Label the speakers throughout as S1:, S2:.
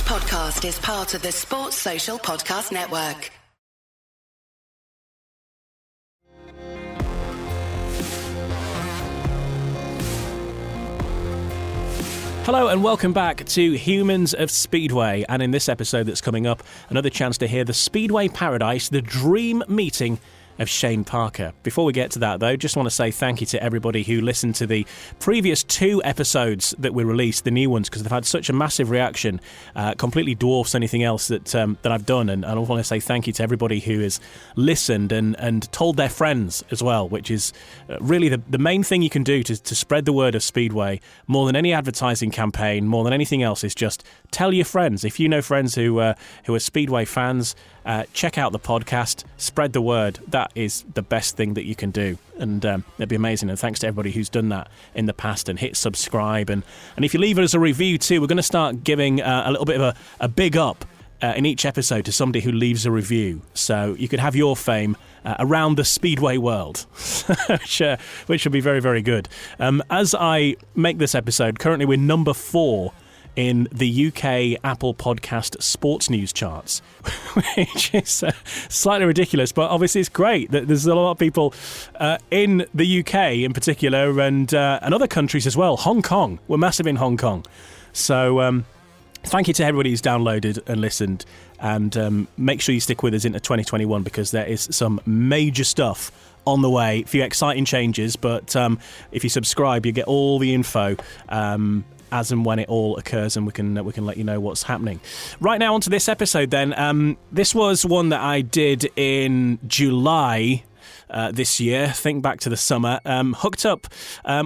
S1: podcast is part of the Sports Social Podcast Network.
S2: Hello and welcome back to Humans of Speedway, and in this episode that's coming up, another chance to hear the Speedway Paradise, the dream meeting of Shane Parker. Before we get to that though, just want to say thank you to everybody who listened to the previous 2 episodes that we released, the new ones, because they've had such a massive reaction, completely dwarfs anything else that I've done, and I want to say thank you to everybody who has listened and told their friends as well, which is really the main thing you can do to spread the word of Speedway, more than any advertising campaign, more than anything else, is just tell your friends. If you know friends who are Speedway fans, check out the podcast, spread the word. That is the best thing that you can do, and it'd be amazing. And thanks to everybody who's done that in the past and hit subscribe, and if you leave us a review too, we're going to start giving a little bit of a big up in each episode to somebody who leaves a review, so you could have your fame around the Speedway world, which would be very, very good. As I make this episode, currently we're number 4 in the UK Apple Podcast Sports News charts, which is slightly ridiculous, but obviously it's great that there's a lot of people in the UK in particular, and other countries as well. Hong Kong, we're massive in Hong Kong. So thank you to everybody who's downloaded and listened, and make sure you stick with us into 2021, because there is some major stuff on the way, a few exciting changes, but if you subscribe, you get all the info as and when it all occurs, and we can let you know what's happening. Right now, onto this episode then. This was one that I did in July this year. Think back to the summer. Hooked up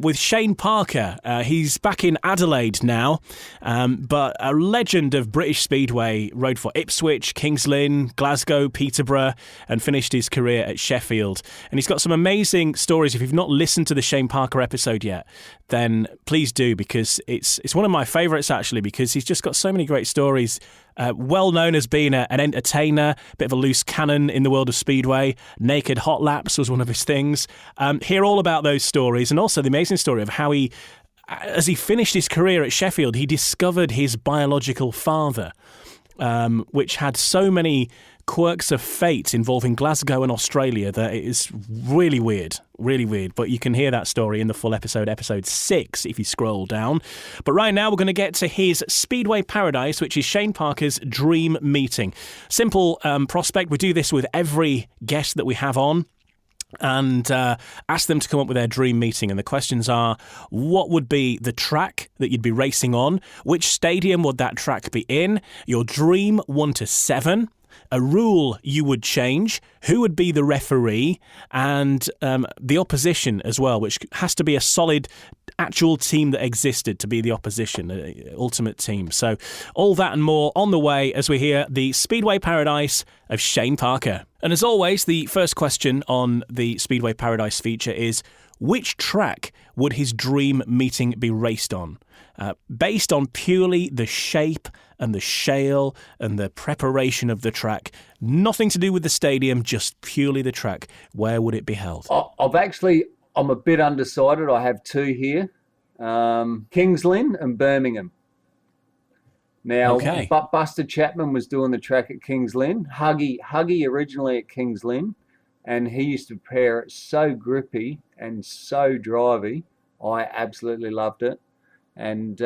S2: with Shane Parker. He's back in Adelaide now, but a legend of British Speedway. Rode for Ipswich, Lynn, Glasgow, Peterborough, and finished his career at Sheffield. And he's got some amazing stories. If you've not listened to the Shane Parker episode yet, then please do, because it's one of my favourites actually, because he's just got so many great stories. Well known as being an entertainer, bit of a loose cannon in the world of Speedway. Naked hot laps was one of his things. Hear all about those stories, and also the amazing story of how he, as he finished his career at Sheffield, he discovered his biological father, which had so many quirks of fate involving Glasgow and Australia that it is really weird. But you can hear that story in the full episode 6, if you scroll down. But right now we're going to get to his Speedway Paradise, which is Shane Parker's dream meeting. Simple prospect. We do this with every guest that we have on, and ask them to come up with their dream meeting. And the questions are: what would be the track that you'd be racing on? Which stadium would that track be in? Your dream 1 to 7. A rule you would change, who would be the referee, and the opposition as well, which has to be a solid actual team that existed to be the opposition, ultimate team. So all that and more on the way as we hear the Speedway Paradise of Shane Parker. And as always, the first question on the Speedway Paradise feature is: which track would his dream meeting be raced on? Based on purely the shape and the shale and the preparation of the track. Nothing to do with the stadium, just purely the track. Where would it be held?
S3: I'm a bit undecided. I have 2 here. Kings Lynn and Birmingham. Now,
S2: okay.
S3: But Buster Chapman was doing the track at Kings Lynn. Huggy originally at Kings Lynn, and he used to prepare it so grippy and so drivey. I absolutely loved it. And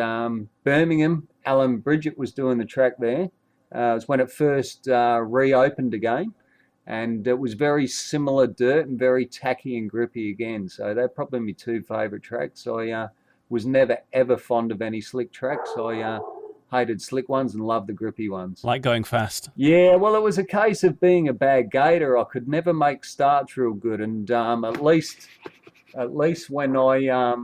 S3: Birmingham, Alan Bridget was doing the track there. It was when it first reopened again. And it was very similar dirt and very tacky and grippy again. So they're probably my 2 favourite tracks. I was never, ever fond of any slick tracks. I hated slick ones and loved the grippy ones.
S2: Like going fast?
S3: Yeah, well, it was a case of being a bad gator. I could never make starts real good. And at least when I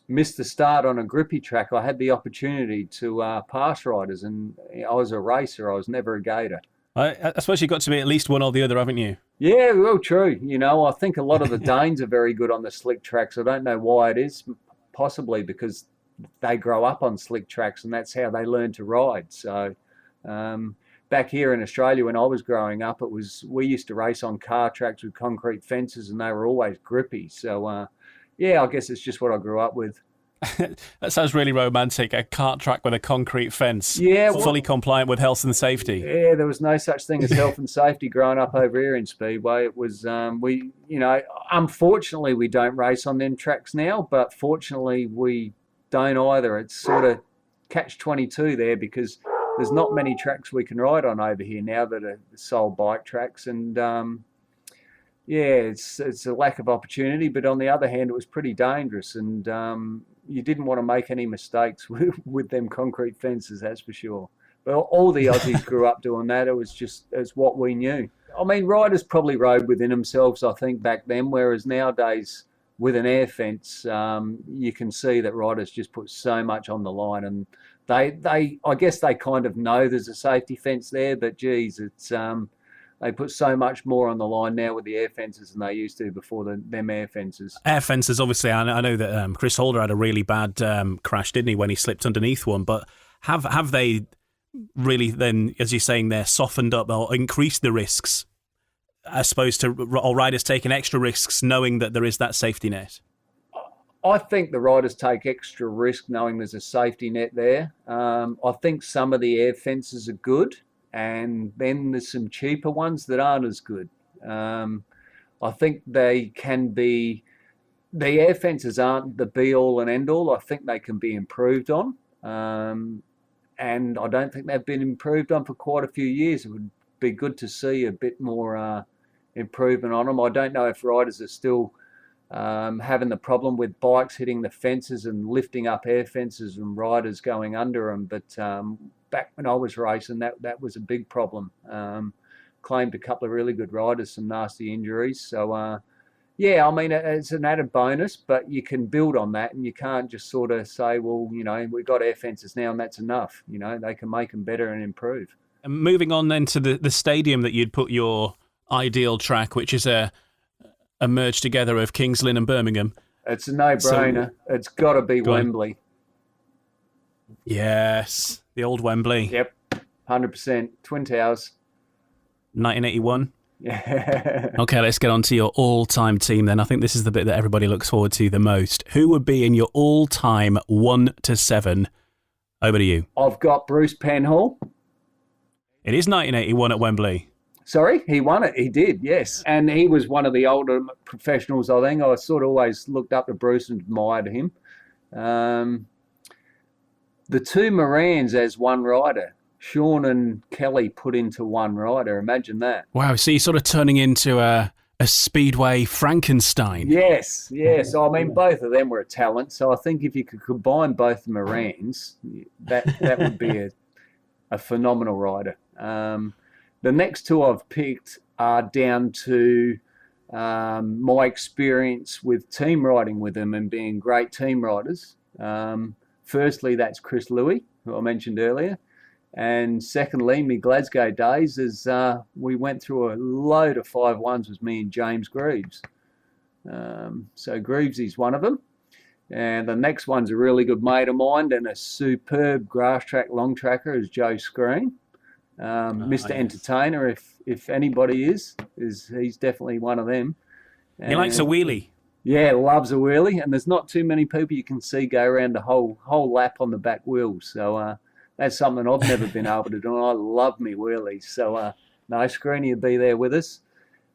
S3: missed the start on a grippy track, I had the opportunity to pass riders. And I was a racer. I was never a gator.
S2: I suppose you've got to be at least one or the other, haven't you?
S3: Yeah, well, true. You know, I think a lot of the Danes are very good on the slick tracks. I don't know why it is, possibly because they grow up on slick tracks and that's how they learn to ride. So back here in Australia when I was growing up, we used to race on car tracks with concrete fences and they were always grippy. So, yeah, I guess it's just what I grew up with.
S2: That sounds really romantic. A kart track with a concrete fence.
S3: Yeah,
S2: fully compliant with health and safety.
S3: Yeah, there was no such thing as health and safety growing up over here in Speedway. It was unfortunately we don't race on them tracks now, but fortunately we don't either. It's sort of catch-22 there because there's not many tracks we can ride on over here now that are sole bike tracks, and it's a lack of opportunity. But on the other hand, it was pretty dangerous, and you didn't want to make any mistakes with them concrete fences, that's for sure. But all the Aussies grew up doing that. It's what we knew. I mean, riders probably rode within themselves, I think, back then, whereas nowadays with an air fence, you can see that riders just put so much on the line, and I guess they kind of know there's a safety fence there, but geez, it's they put so much more on the line now with the air fences than they used to before them air fences.
S2: Air fences, obviously, I know that Chris Holder had a really bad crash, didn't he, when he slipped underneath one, but have they really then, as you're saying there, softened up or increased the risks, as opposed to all riders taking extra risks knowing that there is that safety net?
S3: I think the riders take extra risk knowing there's a safety net there. I think some of the air fences are good, and then there's some cheaper ones that aren't as good. I think they can be... The air fences aren't the be-all and end-all. I think they can be improved on. And I don't think they've been improved on for quite a few years. It would be good to see a bit more improvement on them. I don't know if riders are still having the problem with bikes hitting the fences and lifting up air fences and riders going under them, but back when I was racing, that was a big problem. Claimed a couple of really good riders some nasty injuries. So yeah, I mean, it's an added bonus, but you can build on that, and you can't just sort of say, well, we've got air fences now and that's enough. They can make them better and improve.
S2: And moving on then to the stadium that you'd put your ideal track, which is a merge together of Kings Lynn and Birmingham.
S3: It's a no-brainer. It's got to be Wembley.
S2: Yes, the old Wembley.
S3: Yep, 100%. Twin Towers.
S2: 1981.
S3: Yeah.
S2: Okay, let's get on to your all-time team then. I think this is the bit that everybody looks forward to the most. Who would be in your all-time 1 to 7? Over to you.
S3: I've got Bruce Penhall.
S2: It is 1981 at Wembley.
S3: Sorry, he won it. He did, yes. And he was one of the older professionals, I think. I sort of always looked up to Bruce and admired him. The two Morans as one rider. Sean and Kelly put into one rider. Imagine that.
S2: Wow, so you're sort of turning into a Speedway Frankenstein.
S3: Yes. I mean, both of them were a talent. So I think if you could combine both the Morans, that would be a phenomenal rider. The next two I've picked are down to my experience with team riding with them and being great team riders. Firstly, that's Chris Louis, who I mentioned earlier. And secondly, my Glasgow days, as we went through a load of 5-1s with me and James Greaves. So Greaves one of them. And the next one's a really good mate of mine and a superb grass track long tracker is Joe Screen. Mr. Entertainer, if anybody is he's definitely one of them. And
S2: he likes a wheelie.
S3: Yeah, loves a wheelie, and there's not too many people you can see go around the whole lap on the back wheels. So that's something I've never been able to do. I love me wheelies. So no, Screeny will be there with us.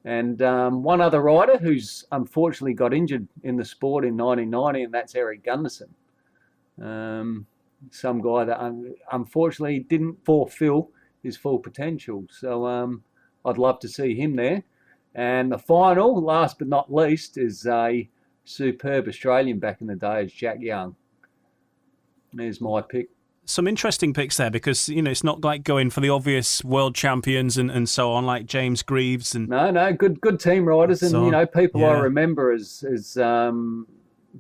S3: And one other rider who's unfortunately got injured in the sport in 1990, and that's Eric Gunderson. Some guy that unfortunately didn't fulfill his full potential. So I'd love to see him there. And the final, last but not least, is a superb Australian back in the day, is Jack Young. There's my pick.
S2: Some interesting picks there because, it's not like going for the obvious world champions and so on, like James Greaves. And
S3: No, good team riders and, people I remember as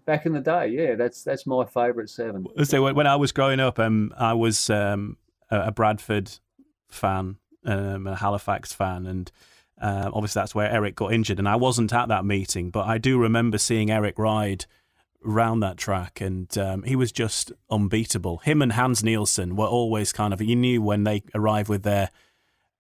S3: back in the day. Yeah, that's my favourite 7.
S2: So when I was growing up, I was a Bradford fan, a Halifax fan, and obviously that's where Eric got injured, and I wasn't at that meeting, but I do remember seeing Eric ride round that track, and he was just unbeatable. Him and Hans Nielsen were always kind of, you knew when they arrived with their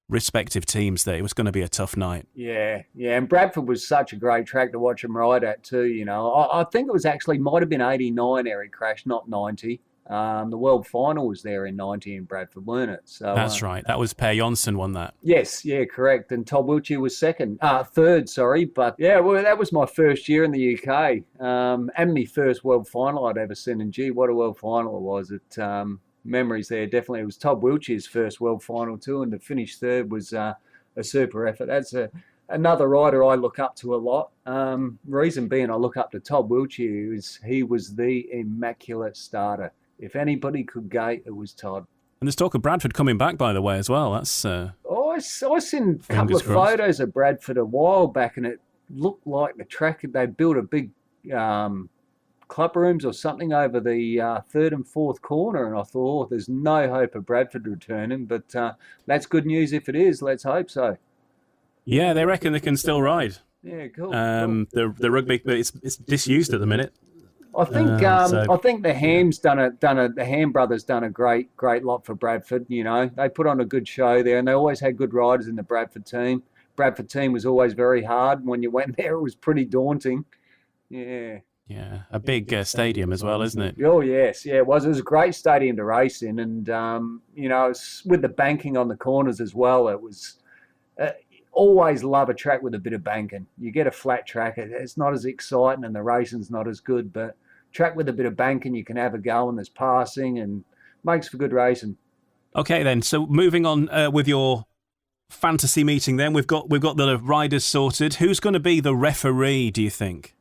S2: respective teams that it was going to be a tough night.
S3: Yeah, and Bradford was such a great track to watch him ride at too, you know. I think it was actually, might have been 89 Eric crashed, not 90. The world final was there in 90 in Bradford, weren't it? So
S2: that's right. That was Per Jonsson won that.
S3: Yes, yeah, correct. And Todd Wiltshire was third, sorry. But yeah, well, that was my first year in the UK, and my first world final I'd ever seen. And gee, what a world final it was! Memories there, definitely. It was Todd Wiltshire's first world final too, and to finish third was a super effort. That's another rider I look up to a lot. Reason being, I look up to Todd Wiltshire. He was the immaculate starter. If anybody could gate, it was Todd.
S2: And there's talk of Bradford coming back, by the way, as well. That's
S3: I seen a couple of photos of Bradford a while back, and it looked like the track, they built a big club rooms or something over the third and fourth corner, and I thought, there's no hope of Bradford returning, but that's good news if it is. Let's hope so.
S2: Yeah, they reckon they can still ride.
S3: Yeah, cool.
S2: The rugby, it's disused at the minute.
S3: I think the Ham brothers done a great lot for Bradford. You know, they put on a good show there, and they always had good riders in the Bradford team. Bradford team was always very hard. When you went there, it was pretty daunting. Yeah.
S2: Yeah, a big stadium as well, isn't it?
S3: Oh yes, yeah, it was. It was a great stadium to race in, and you know, with the banking on the corners as well, it was. Always love a track with a bit of banking. You get a flat track, it's not as exciting and the racing's not as good, but track with a bit of banking, you can have a go and there's passing and makes for good racing.
S2: Okay then, so moving on with your fantasy meeting then, we've got the riders sorted. Who's going to be the referee, do you think?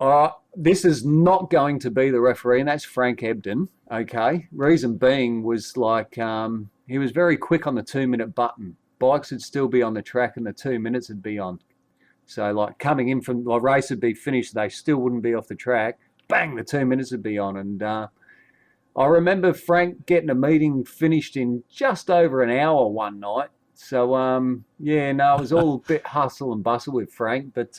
S3: This is not going to be the referee, and that's Frank Ebden, okay? Reason being was he was very quick on the 2-minute button. Bikes would still be on the track and the 2 minutes would be on. So coming in from the race would be finished, they still wouldn't be off the track. Bang, the 2 minutes would be on. And I remember Frank getting a meeting finished in just over an hour one night. So it was all a bit hustle and bustle with Frank. But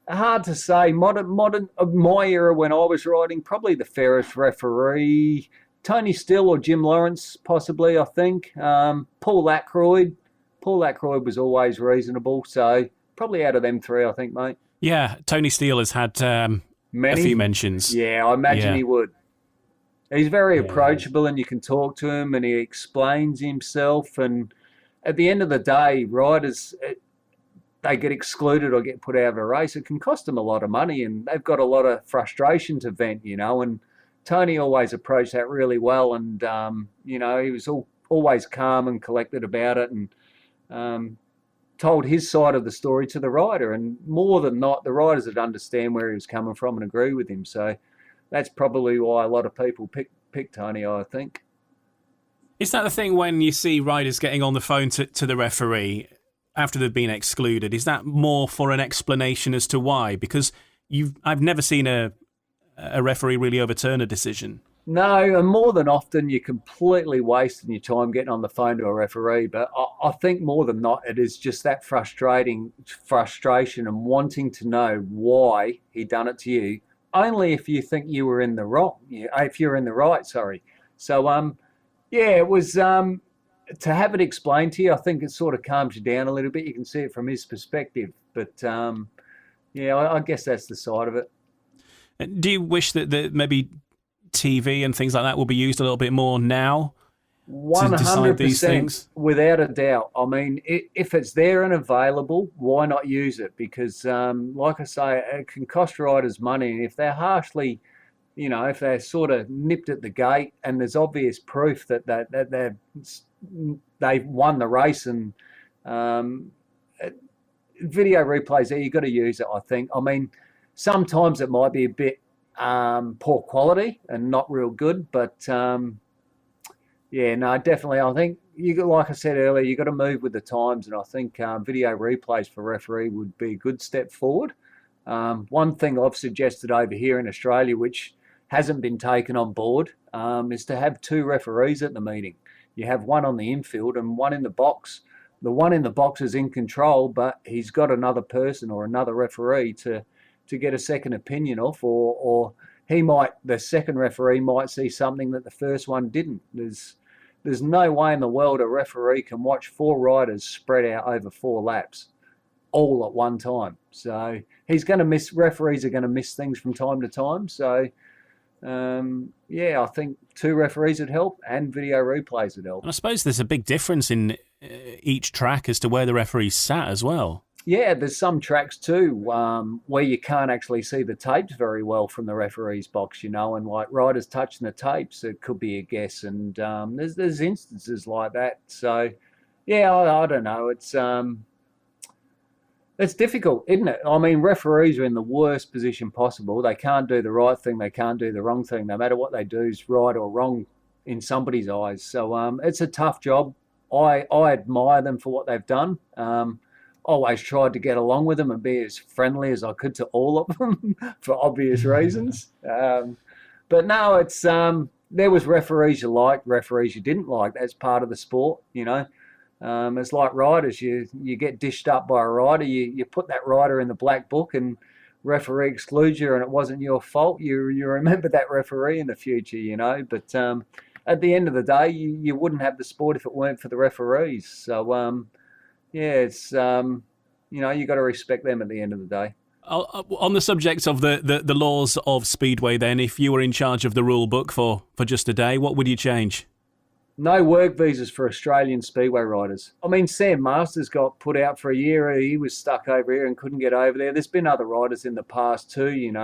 S3: hard to say. Modern of my era when I was riding, probably the fairest referee. Tony Still or Jim Lawrence, possibly, I think. Paul Ackroyd. Paul Ackroyd was always reasonable, so probably out of them three, I think, mate.
S2: Yeah, Tony Steele has had a few mentions.
S3: Yeah, I imagine he would. He's very approachable, and you can talk to him, and he explains himself. And at the end of the day, riders, they get excluded or get put out of a race. It can cost them a lot of money, and they've got a lot of frustration to vent, you know, and Tony always approached that really well, and he was always calm and collected about it, and told his side of the story to the rider. And more than not, the riders would understand where he was coming from and agree with him. So that's probably why a lot of people pick Tony, I think.
S2: Is that the thing when you see riders getting on the phone to the referee after they've been excluded? Is that more for an explanation as to why? Because I've never seen a referee really overturn a decision.
S3: No, and more than often you're completely wasting your time getting on the phone to a referee. But I think more than not, it is just that frustration and wanting to know why he done it to you. Only if you think you were in the wrong, if you're in the right, sorry. So, it was to have it explained to you. I think it sort of calms you down a little bit. You can see it from his perspective. But I guess that's the side of it.
S2: Do you wish that maybe TV and things like that will be used a little bit more now to decide these things?
S3: Without a doubt. I mean, if it's there and available, why not use it? Because, like I say, it can cost riders money. And if they're harshly, if they're sort of nipped at the gate and there's obvious proof that they've won the race, and video replays there, you've got to use it, I think. I mean, sometimes it might be a bit poor quality and not real good, but definitely. I think like I said earlier, you got to move with the times, and I think video replays for referee would be a good step forward. One thing I've suggested over here in Australia, which hasn't been taken on board, is to have two referees at the meeting. You have one on the infield and one in the box. The one in the box is in control, but he's got another person or another referee to get a second opinion off, or the second referee might see something that the first one didn't. there's no way in the world a referee can watch 4 riders spread out over 4 laps all at one time. So he's going to miss, referees are going to miss things from time to time. So, I think 2 referees would help and video replays would help.
S2: And I suppose there's a big difference in each track as to where the referees sat as well.
S3: Yeah, there's some tracks too where you can't actually see the tapes very well from the referee's box, and like riders touching the tapes, it could be a guess. And there's instances like that. So, yeah, I don't know. It's difficult, isn't it? I mean, referees are in the worst position possible. They can't do the right thing. They can't do the wrong thing. No matter what they do is right or wrong in somebody's eyes. So it's a tough job. I admire them for what they've done. Always tried to get along with them and be as friendly as I could to all of them for obvious reasons. But no, it's there was referees you liked, referees you didn't like. That's part of the sport, It's like riders. You get dished up by a rider. You put that rider in the black book and referee excludes you and it wasn't your fault. You remember that referee in the future, But at the end of the day, you wouldn't have the sport if it weren't for the referees. So, it's, you got to respect them at the end of the day.
S2: On the subject of the laws of Speedway then, if you were in charge of the rule book for just a day, what would you change?
S3: No work visas for Australian Speedway riders. I mean, Sam Masters got put out for a year. He was stuck over here and couldn't get over there. There's been other riders in the past too,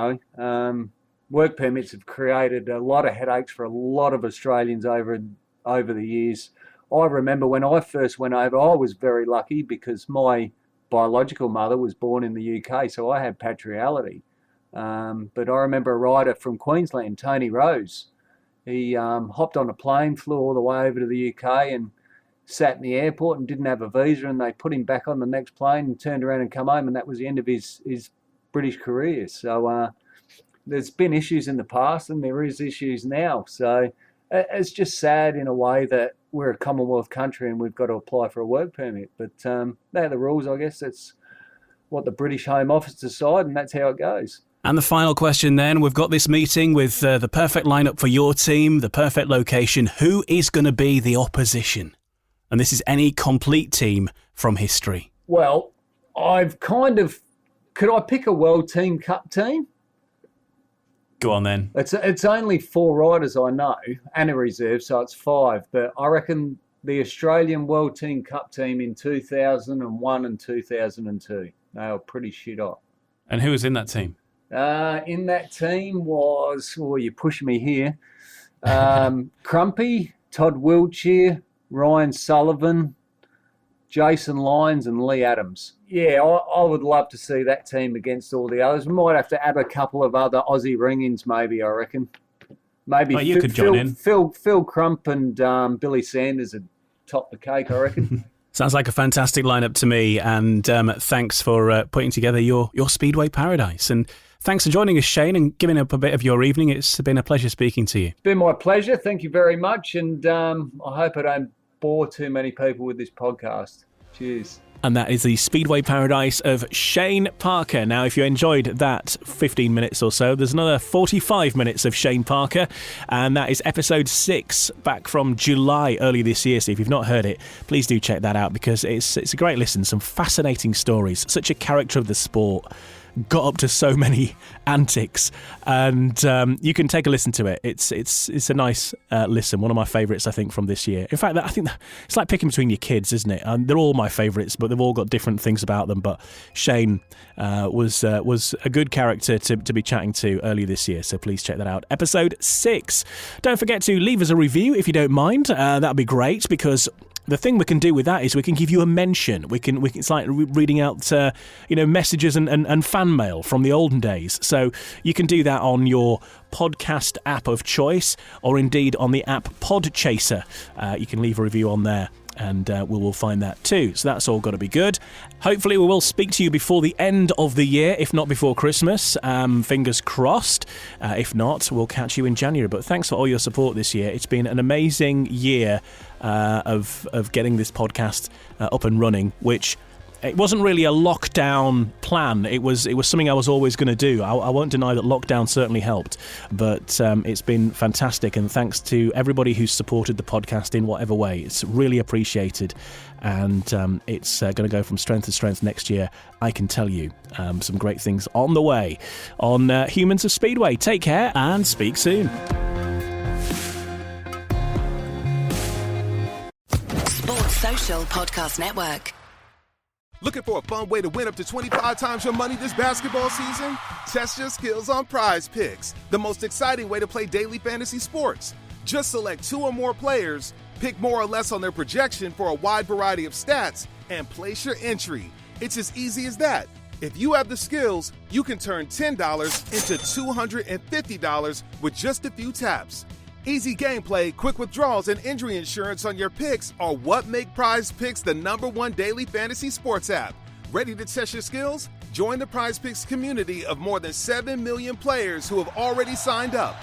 S3: Work permits have created a lot of headaches for a lot of Australians over the years. I remember when I first went over, I was very lucky because my biological mother was born in the UK, so I had patriality. But I remember a rider from Queensland, Tony Rose. He hopped on a plane, flew all the way over to the UK and sat in the airport and didn't have a visa, and they put him back on the next plane and turned around and come home, and that was the end of his British career. So there's been issues in the past and there is issues now. So it's just sad in a way that we're a Commonwealth country and we've got to apply for a work permit. But they're the rules, I guess. That's what the British Home Office decide, and that's how it goes.
S2: And the final question then, we've got this meeting with the perfect lineup for your team, the perfect location. Who is going to be the opposition? And this is any complete team from history.
S3: Well, could I pick a World Team Cup team?
S2: Go on then.
S3: It's only 4 riders I know and a reserve, so it's 5. But I reckon the Australian World Team Cup team in 2001 and 2002, they were pretty shit hot.
S2: And who was in that team?
S3: In that team was, you're pushing me here, Crumpy, Todd Wiltshire, Ryan Sullivan, Jason Lyons and Lee Adams. Yeah, I would love to see that team against all the others. We might have to add a couple of other Aussie ring-ins maybe, I reckon. Maybe
S2: you could join in.
S3: Phil Crump and Billy Sanders would top the cake, I reckon.
S2: Sounds like a fantastic lineup to me, and thanks for putting together your Speedway Paradise. And thanks for joining us, Shane, and giving up a bit of your evening. It's been a pleasure speaking to you.
S3: It's been my pleasure. Thank you very much, and I hope I don't bore too many people with this podcast. Cheers.
S2: And that is the Speedway Paradise of Shane Parker. Now, if you enjoyed that 15 minutes or so, there's another 45 minutes of Shane Parker, and that is episode 6 back from July early this year. So if you've not heard it, please do check that out because it's a great listen. Some fascinating stories. Such a character of the sport. Got up to so many antics, and you can take a listen to it. It's a nice listen. One of my favourites, I think, from this year. In fact, I think it's like picking between your kids, isn't it? They're all my favourites, but they've all got different things about them. But Shane was a good character to be chatting to earlier this year. So please check that out. Episode 6. Don't forget to leave us a review if you don't mind. That'd be great because the thing we can do with that is we can give you a mention. We can. It's like reading out, messages and fan mail from the olden days. So you can do that on your podcast app of choice, or indeed on the app Podchaser. You can leave a review on there, and we will find that too. So that's all got to be good. Hopefully we will speak to you before the end of the year, if not before Christmas. Fingers crossed. If not, we'll catch you in January. But thanks for all your support this year. It's been an amazing year of getting this podcast up and running, which it wasn't really a lockdown plan. It was something I was always going to do. I won't deny that lockdown certainly helped, but it's been fantastic, and thanks to everybody who's supported the podcast in whatever way. It's really appreciated, and it's going to go from strength to strength next year. I can tell you some great things on the way on Humans of Speedway. Take care and speak soon.
S1: Sports Social Podcast Network.
S4: Looking for a fun way to win up to 25 times your money this basketball season? Test your skills on Prize Picks, the most exciting way to play daily fantasy sports. Just select 2 or more players, pick more or less on their projection for a wide variety of stats, and place your entry. It's as easy as that. If you have the skills, you can turn $10 into $250 with just a few taps. Easy gameplay, quick withdrawals, and injury insurance on your picks are what make Prize Picks the #1 daily fantasy sports app. Ready to test your skills? Join the Prize Picks community of more than 7 million players who have already signed up.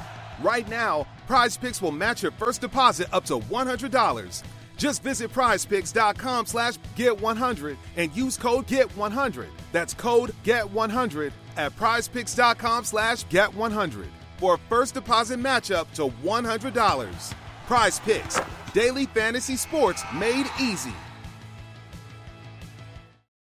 S4: Right now, Prize Picks will match your first deposit up to $100. Just visit prizepicks.com/get100 and use code GET100. That's code GET100 at prizepicks.com/get100. for a first deposit matchup to $100. Prize Picks, daily fantasy sports made easy.